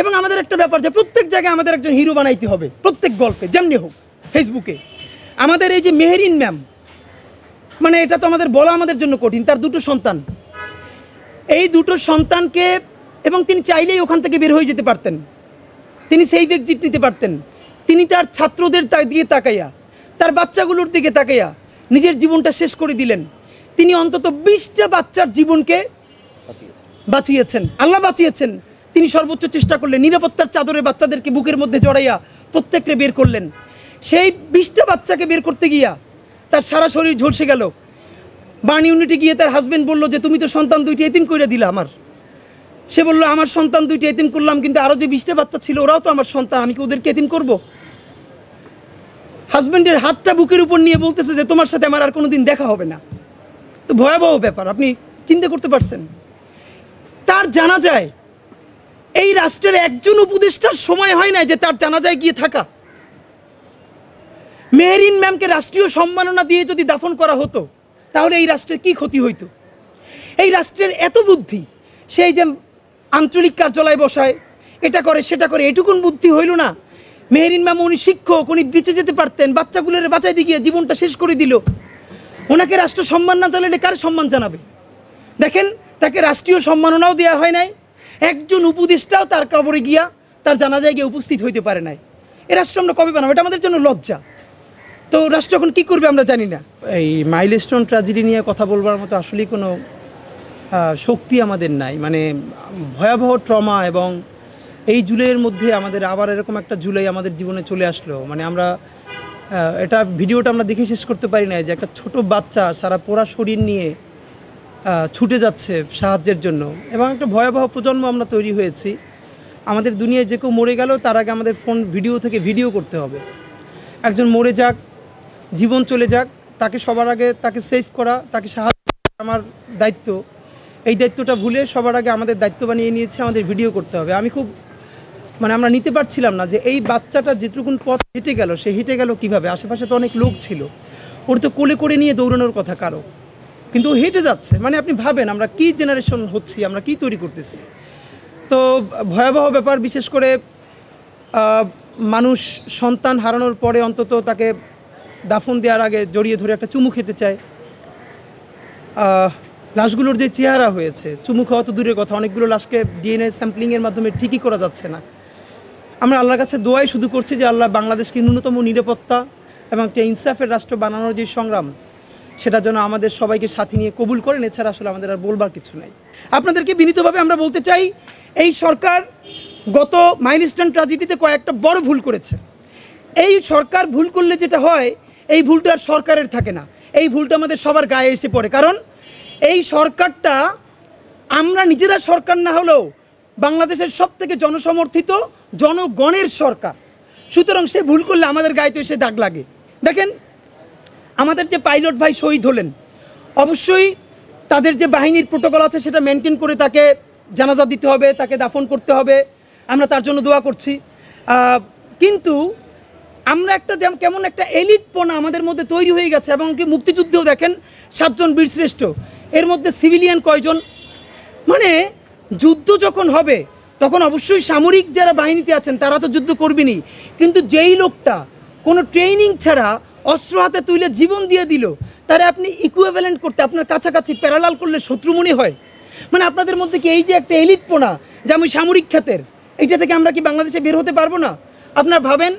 এবং আমাদের একটা ব্যাপার যে প্রত্যেক জায়গায় আমাদের একজন হিরো বানাইতে হবে, প্রত্যেক গল্পে যেমনি হোক। ফেসবুকে আমাদের এই যে মেহেরিন ম্যাম, মানে এটা তো আমাদের বলা আমাদের জন্য কঠিন, তার দুটো সন্তান, এই দুটো সন্তানকে, এবং তিনি চাইলেই ওখান থেকে বের হয়ে যেতে পারতেন, তিনি সেফ এক্সিট নিতে পারতেন। তিনি তার ছাত্রদের দিকে তাকাইয়া, তার বাচ্চাগুলোর দিকে তাকাইয়া নিজের জীবনটা শেষ করে দিলেন। তিনি অন্তত 20টা বাচ্চার জীবনকে বাঁচিয়েছেন, আল্লাহ বাঁচিয়েছেন। তিনি সর্বোচ্চ চেষ্টা করলেন, নিরাপত্তার চাদরে বাচ্চাদেরকে বুকের মধ্যে জড়াইয়া প্রত্যেককে বের করলেন। সেই 20টা বাচ্চাকে বের করতে গিয়া তার সারা শরীর ঝলসে গেল। বার্ন ইউনিটে গিয়ে তার হাজব্যান্ড বলল যে তুমি তো সন্তান 2টি এতিম করে দিলা আমার। সে বলল আমার সন্তান 2টি এতিম করলাম, কিন্তু আরও যে 20টা বাচ্চা ছিল ওরাও তো আমার সন্তান, আমি কি ওদেরকে এতিম করব? হাজব্যান্ডের হাতটা বুকের উপর নিয়ে বলতেছে যে তোমার সাথে আমার আর কোনোদিন দেখা হবে না। তো ভয়াবহ ব্যাপার, আপনি চিন্তা করতে পারছেন? তার জানাজায় এই রাষ্ট্রের একজন উপদেষ্টার সময় হয় না যে তার জানাজায় গিয়ে থাকা। মেহেরিন ম্যামকে রাষ্ট্রীয় সম্মাননা দিয়ে যদি দাফন করা হতো তাহলে এই রাষ্ট্রের কি ক্ষতি হইতো? এই রাষ্ট্রের এত বুদ্ধি, সেই যে আঞ্চলিক কার্যালয় বসায়, এটা করে সেটা করে, এটুকুন বুদ্ধি হইল না? মেহেরিন ম্যাম উনি শিক্ষক, উনি বেঁচে যেতে পারতেন, বাচ্চাগুলোর বাঁচাইতে গিয়ে জীবনটা শেষ করে দিল। ওনাকে রাষ্ট্র সম্মান না জানালে কার সম্মান জানাবে? দেখেন, তাকে রাষ্ট্রীয় সম্মাননাও দেওয়া হয় নাই, একজন উপদেষ্টাও তার কবরে গিয়া তার জানাজায় গিয়ে উপস্থিত হইতে পারে নাই। এ রাষ্ট্র আমরা কবে বানাবো? এটা আমাদের জন্য লজ্জা। তো রাষ্ট্র এখন কী করবে আমরা জানি না। এই মাইলস্টোন ট্র্যাজেডি নিয়ে কথা বলবার মতো আসলেই কোনো শক্তি আমাদের নাই। মানে ভয়াবহ ট্রমা, এবং এই জুলাইয়ের মধ্যে আমাদের আবার এরকম একটা জুলাই আমাদের জীবনে চলে আসলো। মানে আমরা এটা ভিডিওটা আমরা দেখে শেষ করতে পারি না, যে একটা ছোট বাচ্চা সারা পোড়া শরীর নিয়ে ছুটে যাচ্ছে সাহায্যের জন্য, এবং একটা ভয়াবহ প্রজন্ম আমরা তৈরি হয়েছি। আমাদের দুনিয়ায় যে কেউ মরে গেল তার আগে আমাদের ফোন ভিডিও থেকে ভিডিও করতে হবে। একজন মরে যাক, জীবন চলে যাক, তাকে সবার আগে তাকে সেভ করা, তাকে সাহায্য করা আমার দায়িত্ব। এই দায়িত্বটা ভুলে সবার আগে আমাদের দায়িত্ব বানিয়ে নিয়েছে আমাদের ভিডিও করতে হবে। আমি খুব আমরা নিতে পারছিলাম না যে এই বাচ্চাটা যেটুকুন পথ হেঁটে গেল, সে হেঁটে গেল কীভাবে? আশেপাশে তো অনেক লোক ছিল, ওর তো কোলে করে নিয়ে দৌড়ানোর কথা কারো, কিন্তু ও হেঁটে যাচ্ছে। মানে আপনি ভাবেন আমরা কী জেনারেশন হচ্ছি, আমরা কী তৈরি করতেছি। তো ভয়াবহ ব্যাপার। বিশেষ করে মানুষ সন্তান হারানোর পরে অন্তত তাকে দাফন দেওয়ার আগে জড়িয়ে ধরে একটা চুমু খেতে চায়। লাশগুলোর যে চেহারা হয়েছে, চুমু খাওয়া তো দূরের কথা, অনেকগুলো লাশকে ডিএনএ স্যাম্পলিংয়ের মাধ্যমে ঠিকই করা যাচ্ছে না। আমরা আল্লাহর কাছে দোয়াই শুধু করছি যে আল্লাহ বাংলাদেশকে ন্যূনতম নিরাপত্তা এবং একটা ইনসাফের রাষ্ট্র বানানোর যে সংগ্রাম, সেটা যেন আমাদের সবাইকে সাথে নিয়ে কবুল করেন। এছাড়া আসলে আমাদের আর বলবার কিছু নাই। আপনাদেরকে বিনীতভাবে আমরা বলতে চাই, এই সরকার গত মাইলস্টোন ট্র্যাজেডিতে কয়েকটা বড় ভুল করেছে। এই সরকার ভুল করলে যেটা হয়, এই ভুলটা আর সরকারের থাকে না, এই ভুলটা আমাদের সবার গায়ে এসে পড়ে। কারণ এই সরকারটা আমরা নিজেরা সরকার না হলেও বাংলাদেশের সবথেকে জনসমর্থিত জনগণের সরকার। সুতরাং সে ভুল করলে আমাদের গায়ে তো এসে দাগ লাগে। দেখেন, আমাদের যে পাইলট ভাই শহীদ হলেন, অবশ্যই তাদের যে বাহিনীর প্রোটোকল আছে সেটা মেনটেন করে তাকে জানাজা দিতে হবে, তাকে দাফন করতে হবে, আমরা তার জন্য দোয়া করছি। কিন্তু আমরা একটা কেমন একটা এলিটপনা আমাদের মধ্যে তৈরি হয়ে গেছে। এবং কি মুক্তিযুদ্ধেও দেখেন 7 জন বীরশ্রেষ্ঠ, এর মধ্যে সিভিলিয়ান কয়জন? মানে যুদ্ধ যখন হবে তখন অবশ্যই সামরিক যারা বাহিনীতে আছেন তারা তো যুদ্ধ করবেনই, কিন্তু যেই লোকটা কোনো ট্রেনিং ছাড়া অস্ত্র হাতে তুলে জীবন দিয়ে দিল, তারা আপনি ইকুইভ্যালেন্ট করতে, আপনার কাছাকাছি প্যারালাল করলে শত্রু মনে হয়? মানে আপনাদের মধ্যে কি এই যে একটা এলিটপনা যে আমি সামরিক খাতের, এইটা থেকে আমরা কি বাংলাদেশে বের হতে পারবো না? আপনারা ভাবেন